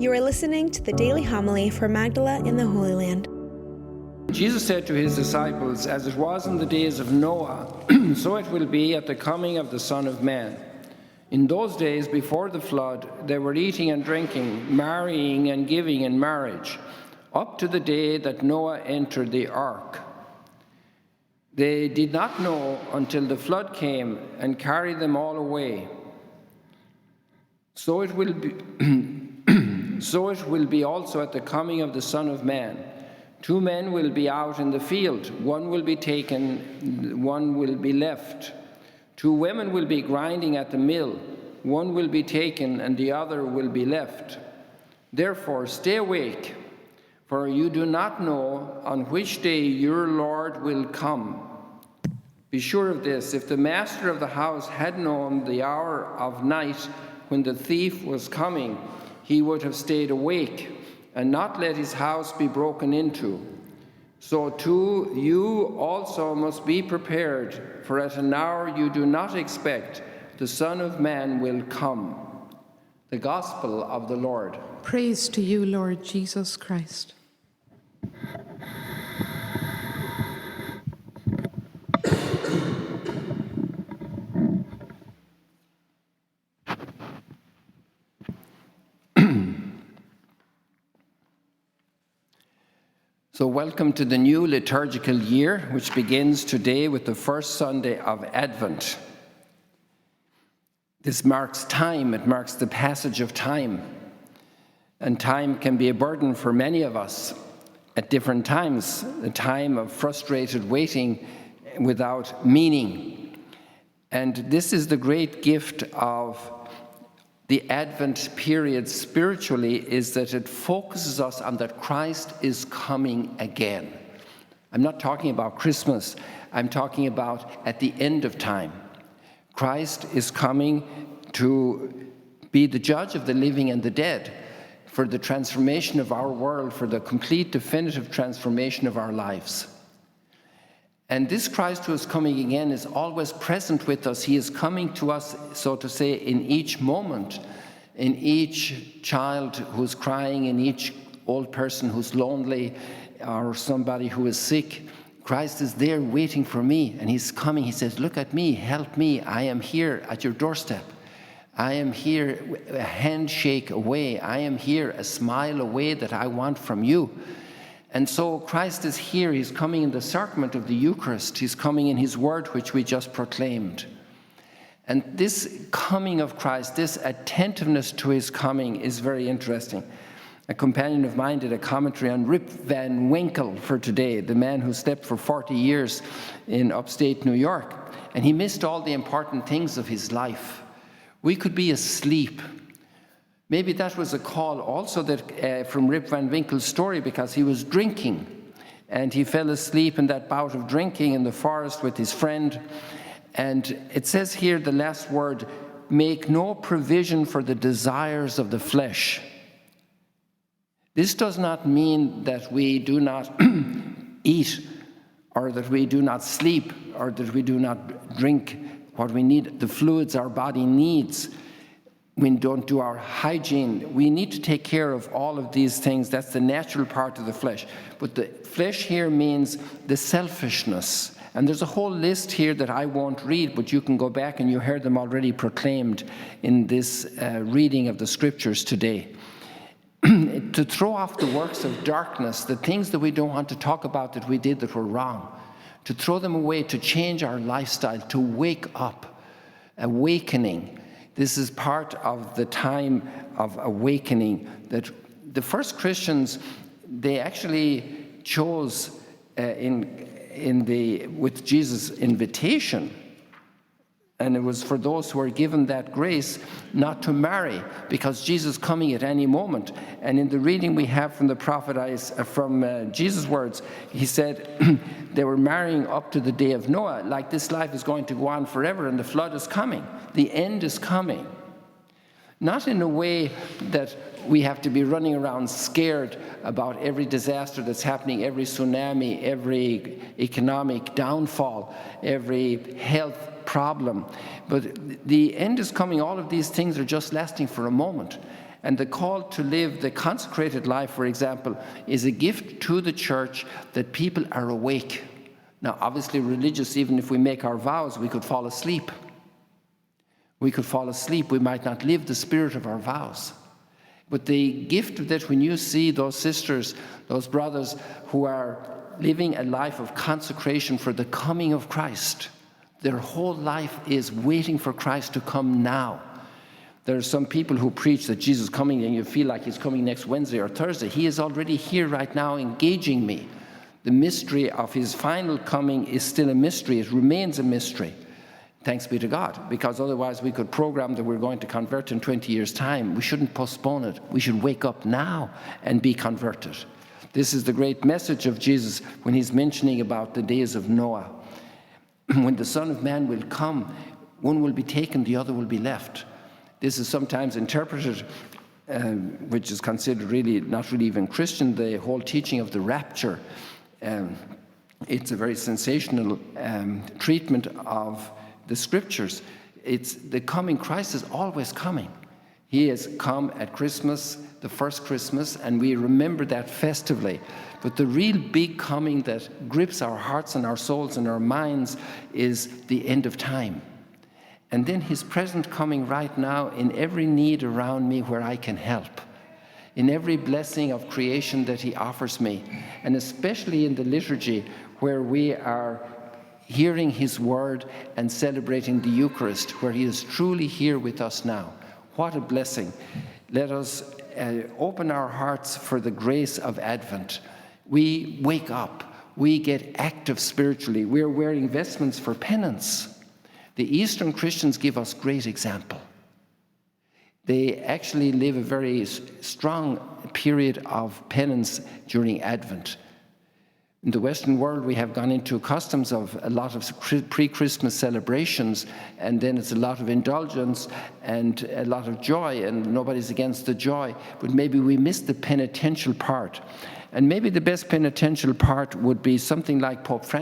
You are listening to the daily homily for Magdala in the Holy Land. Jesus said to his disciples, "As it was in the days of Noah, so it will be at the coming of the Son of Man. In those days before the flood, they were eating and drinking, marrying and giving in marriage, up to the day that Noah entered the ark. They did not know until the flood came and carried them all away. So it will be also at the coming of the Son of Man. 2 men will be out in the field, one will be taken, one will be left. 2 women will be grinding at the mill, one will be taken and the other will be left. Therefore, stay awake, for you do not know on which day your Lord will come. Be sure of this, if the master of the house had known the hour of night when the thief was coming, he would have stayed awake and not let his house be broken into. So too, you also must be prepared, for at an hour you do not expect, the Son of Man will come." The Gospel of the Lord. Praise to you, Lord Jesus Christ. So welcome to the new liturgical year, which begins today with the first Sunday of Advent. This marks time, it marks the passage of time. And time can be a burden for many of us at different times, a time of frustrated waiting without meaning. And this is the great gift of the Advent period spiritually, is that it focuses us on that Christ is coming again. I'm not talking about Christmas, I'm talking about at the end of time. Christ is coming to be the judge of the living and the dead, for the transformation of our world, for the complete definitive transformation of our lives. And this Christ who is coming again is always present with us. He is coming to us, so to say, in each moment, in each child who's crying, in each old person who's lonely, or somebody who is sick. Christ is there waiting for me, and he's coming. He says, "Look at me, help me. I am here at your doorstep. I am here a handshake away. I am here a smile away that I want from you." And so Christ is here. He's coming in the sacrament of the Eucharist. He's coming in his word, which we just proclaimed. And this coming of Christ, this attentiveness to his coming, is very interesting. A companion of mine did a commentary on Rip Van Winkle for today, the man who slept for 40 years in upstate New York. And he missed all the important things of his life. We could be asleep. Maybe that was a call also that from Rip Van Winkle's story, because he was drinking and he fell asleep in that bout of drinking in the forest with his friend. And it says here, the last word, "make no provision for the desires of the flesh." This does not mean that we do not eat, or that we do not sleep, or that we do not drink what we need, the fluids our body needs. We don't do our hygiene. We need to take care of all of these things. That's the natural part of the flesh. But the flesh here means the selfishness. And there's a whole list here that I won't read, but you can go back and you heard them already proclaimed in this reading of the scriptures today. To throw off the works of darkness, the things that we don't want to talk about that we did that were wrong, to throw them away, to change our lifestyle, to wake up, awakening. This is part of the time of awakening that the first Christians, they actually chose with Jesus' invitation, and it was for those who were given that grace not to marry, because Jesus is coming at any moment. And in the reading we have from the prophet from Jesus' words, he said they were marrying up to the day of Noah, like this life is going to go on forever and the flood is coming. The end is coming. Not in a way that we have to be running around scared about every disaster that's happening, every tsunami, every economic downfall, every health problem. But the end is coming. All of these things are just lasting for a moment. And the call to live the consecrated life, for example, is a gift to the church that people are awake. Now, obviously, religious, even if we make our vows, we could fall asleep. We could fall asleep. We might not live the spirit of our vows. But the gift that when you see those sisters, those brothers who are living a life of consecration for the coming of Christ, their whole life is waiting for Christ to come now. There are some people who preach that Jesus is coming and you feel like he's coming next Wednesday or Thursday. He is already here right now engaging me. The mystery of his final coming is still a mystery. It remains a mystery. Thanks be to God, because otherwise we could program that we're going to convert in 20 years' time. We shouldn't postpone it. We should wake up now and be converted. This is the great message of Jesus when he's mentioning about the days of Noah. When the Son of Man will come, one will be taken, the other will be left. This is sometimes interpreted, which is considered really not really even Christian, the whole teaching of the rapture. It's a very sensational treatment of the scriptures. It's the coming Christ is always coming. He has come at Christmas, the first Christmas, and we remember that festively. But the real big coming that grips our hearts and our souls and our minds is the end of time. And then his present coming right now in every need around me where I can help, in every blessing of creation that he offers me, and especially in the liturgy where we are hearing his word and celebrating the Eucharist, where he is truly here with us now. What a blessing. Let us open our hearts for the grace of Advent. We wake up. We get active spiritually. We're wearing vestments for penance. The Eastern Christians give us great example. They actually live a very strong period of penance during Advent. In the Western world, we have gone into customs of a lot of pre-Christmas celebrations, and then it's a lot of indulgence and a lot of joy, and nobody's against the joy, but maybe we miss the penitential part. And maybe the best penitential part would be something like Pope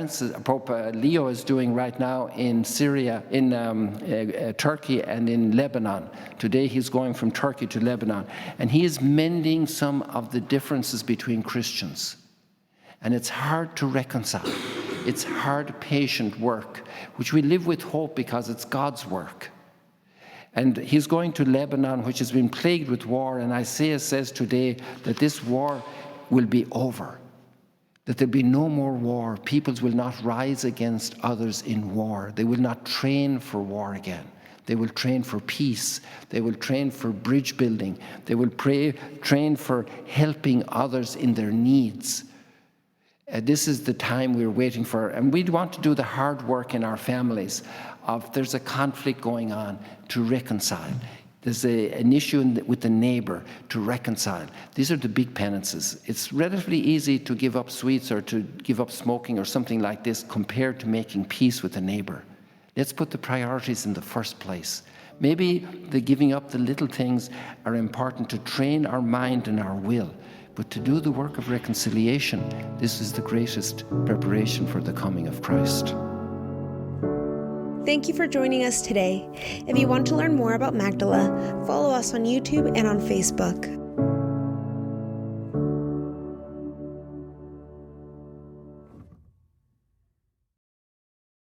Leo is doing right now in Syria, in Turkey and in Lebanon. Today he's going from Turkey to Lebanon, and he is mending some of the differences between Christians. And it's hard to reconcile. It's hard, patient work, which we live with hope because it's God's work. And he's going to Lebanon, which has been plagued with war, and Isaiah says today that this war will be over, that there'll be no more war. Peoples will not rise against others in war. They will not train for war again. They will train for peace. They will train for bridge building. They will train for helping others in their needs. This is the time we're waiting for, and we want to do the hard work in our families of there's a conflict going on to reconcile. There's an issue with the neighbor to reconcile. These are the big penances. It's relatively easy to give up sweets or to give up smoking or something like this compared to making peace with the neighbor. Let's put the priorities in the first place. Maybe the giving up the little things are important to train our mind and our will. But to do the work of reconciliation, this is the greatest preparation for the coming of Christ. Thank you for joining us today. If you want to learn more about Magdala, follow us on YouTube and on Facebook.